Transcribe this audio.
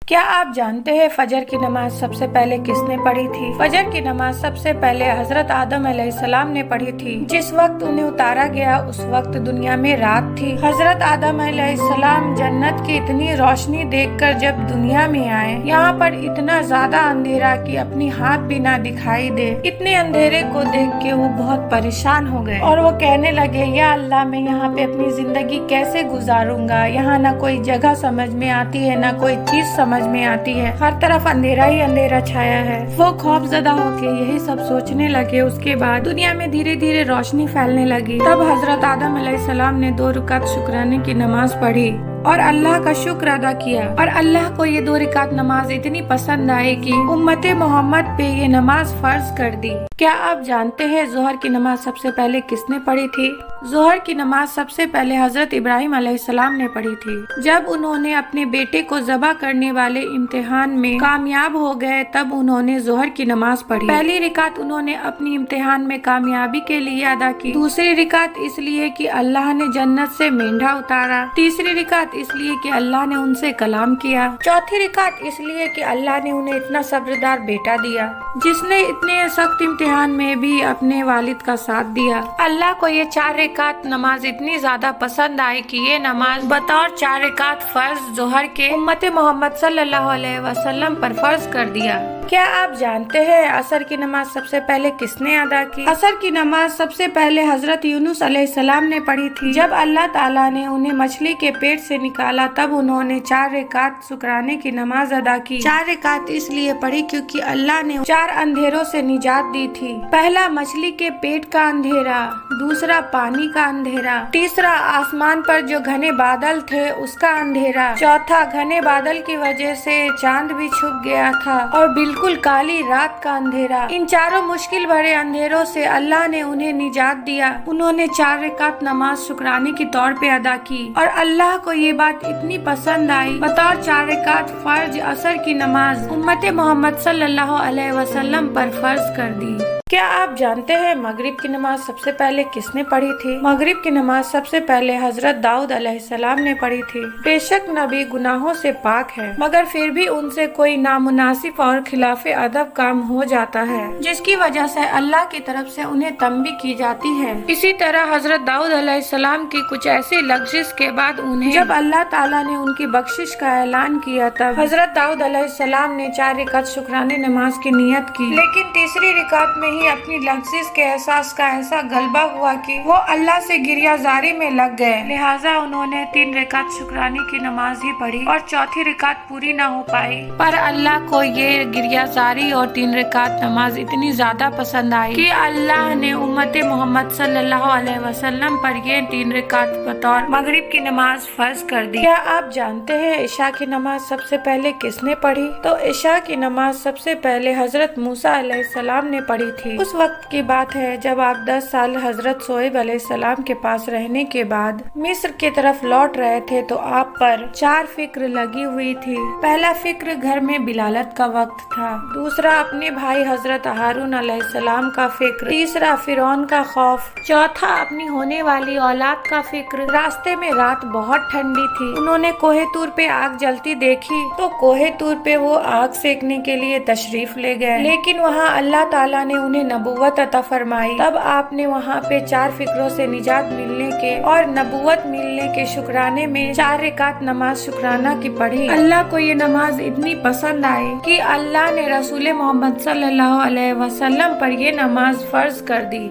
کیا آپ جانتے ہیں فجر کی نماز سب سے پہلے کس نے پڑھی تھی؟ فجر کی نماز سب سے پہلے حضرت آدم علیہ السلام نے پڑھی تھی۔ جس وقت انہیں اتارا گیا اس وقت دنیا میں رات تھی۔ حضرت آدم علیہ السلام جنت کی اتنی روشنی دیکھ کر جب دنیا میں آئے، یہاں پر اتنا زیادہ اندھیرا کہ اپنی ہاتھ بھی نہ دکھائی دے۔ اتنے اندھیرے کو دیکھ کے وہ بہت پریشان ہو گئے اور وہ کہنے لگے، یا اللہ میں یہاں پہ اپنی زندگی کیسے گزاروں گا؟ یہاں نہ کوئی جگہ سمجھ میں آتی ہے، نہ کوئی چیز سمجھ میں آتی ہے، ہر طرف اندھیرا ہی اندھیرا چھایا ہے۔ وہ خوف زدہ ہو کے یہی سب سوچنے لگے۔ اس کے بعد دنیا میں دھیرے دھیرے روشنی پھیلنے لگی۔ تب حضرت آدم علیہ السلام نے 2 رکعت شکرانے کی نماز پڑھی اور اللہ کا شکر ادا کیا، اور اللہ کو یہ 2 رکعت نماز اتنی پسند آئی کہ امت محمد پہ یہ نماز فرض کر دی۔ کیا آپ جانتے ہیں ظہر کی نماز سب سے پہلے کس نے پڑھی تھی؟ ظہر کی نماز سب سے پہلے حضرت ابراہیم علیہ السلام نے پڑھی تھی۔ جب انہوں نے اپنے بیٹے کو ذبح کرنے والے امتحان میں کامیاب ہو گئے تب انہوں نے ظہر کی نماز پڑھی۔ پہلی رکعت انہوں نے اپنی امتحان میں کامیابی کے لیے ادا کی، دوسری رکعت اس لیے کہ اللہ نے جنت سے مینڈھا اتارا، تیسری رکعت اس لیے کہ اللہ نے ان سے کلام کیا، چوتھی رکعت اس لیے کہ اللہ نے انہیں اتنا صبردار بیٹا دیا جس نے اتنے سخت امتحان میں بھی اپنے والد کا ساتھ دیا۔ اللہ کو یہ 4 رکعت نماز اتنی زیادہ پسند آئی کہ یہ نماز بطور 4 رکعت فرض ظہر کے امت محمد صلی اللہ علیہ وسلم پر فرض کر دیا۔ کیا آپ جانتے ہیں عصر کی نماز سب سے پہلے کس نے ادا کی؟ عصر کی نماز سب سے پہلے حضرت یونس علیہ السلام نے پڑھی تھی۔ جب اللہ تعالیٰ نے انہیں مچھلی کے پیٹ سے نکالا تب انہوں نے 4 رکعت شکرانے کی نماز ادا کی۔ 4 رکعت اس لیے پڑھی کیونکہ اللہ نے 4 اندھیروں سے نجات دی تھی۔ پہلا مچھلی کے پیٹ کا اندھیرا، دوسرا پانی کا اندھیرا، تیسرا آسمان پر جو گھنے بادل تھے اس کا اندھیرا، چوتھا گھنے بادل کی وجہ سے چاند بھی چھپ گیا تھا، اور بالکل کالی رات کا اندھیرا۔ ان چاروں مشکل بھرے اندھیروں سے اللہ نے انہیں نجات دیا۔ انہوں نے 4 رکعت نماز شکرانے کے طور پہ ادا کی اور اللہ کو یہ بات اتنی پسند آئی، بطور 4 رکعت فرض عصر کی نماز امت محمد صلی اللہ علیہ وسلم پر فرض کر دی۔ کیا آپ جانتے ہیں مغرب کی نماز سب سے پہلے کس نے پڑھی تھی؟ مغرب کی نماز سب سے پہلے حضرت داؤد علیہ السلام نے پڑھی تھی۔ بے شک نبی گناہوں سے پاک ہے، مگر پھر بھی ان سے کوئی نامناسب اور خلاف ادب کام ہو جاتا ہے جس کی وجہ سے اللہ کی طرف سے انہیں تنبیہ کی جاتی ہے۔ اسی طرح حضرت داؤد علیہ السلام کی کچھ ایسی لغزش کے بعد انہیں جب اللہ تعالیٰ نے ان کی بخشش کا اعلان کیا تب حضرت داؤد علیہ السلام نے 4 رکعت شکرانے نماز کی نیت کی، لیکن تیسری رکعت میں ہی اپنی لغزش کے احساس کا ایسا غلبہ ہوا کہ وہ اللہ سے گریہ زاری میں لگ گئے، لہٰذا انہوں نے 3 رکعت شکرانے کی نماز ہی پڑھی اور چوتھی رکعت پوری نہ ہو پائی۔ پر اللہ کو یہ گریہ زاری اور 3 رکعت نماز اتنی زیادہ پسند آئی کہ اللہ نے امت محمد صلی اللہ علیہ وسلم پر یہ 3 رکعت بطور مغرب کی نماز فرض کر دی۔ کیا آپ جانتے ہیں عشاء کی نماز سب سے پہلے کس نے پڑھی؟ تو عشاء کی نماز سب سے پہلے حضرت موسیٰ علیہ السلام نے پڑھی تھی۔ اس وقت کی بات ہے جب آپ 10 سال حضرت شعیب علیہ السلام کے پاس رہنے کے بعد مصر کی طرف لوٹ رہے تھے تو آپ پر 4 فکر لگی ہوئی تھی۔ پہلا فکر گھر میں بلالت کا وقت تھا، دوسرا اپنے بھائی حضرت ہارون علیہ السلام کا فکر، تیسرا فرعون کا خوف، چوتھا اپنی ہونے والی اولاد کا فکر۔ راستے میں رات بہت ٹھنڈی تھی، انہوں نے کوہ طور پہ آگ جلتی دیکھی تو کوہ طور پہ وہ آگ سیکنے کے لیے تشریف لے گئے، لیکن وہاں اللہ تعالیٰ نے انہیں نبوت عطا فرمائی۔ تب آپ نے وہاں پہ 4 فکروں سے نجات ملنے کے اور نبوت ملنے کے شکرانے میں 4 رکعت نماز شکرانہ کی پڑھی۔ اللہ کو یہ نماز اتنی پسند آئی کہ اللہ نے رسول محمد صلی اللہ علیہ وسلم پر یہ نماز فرض کر دی۔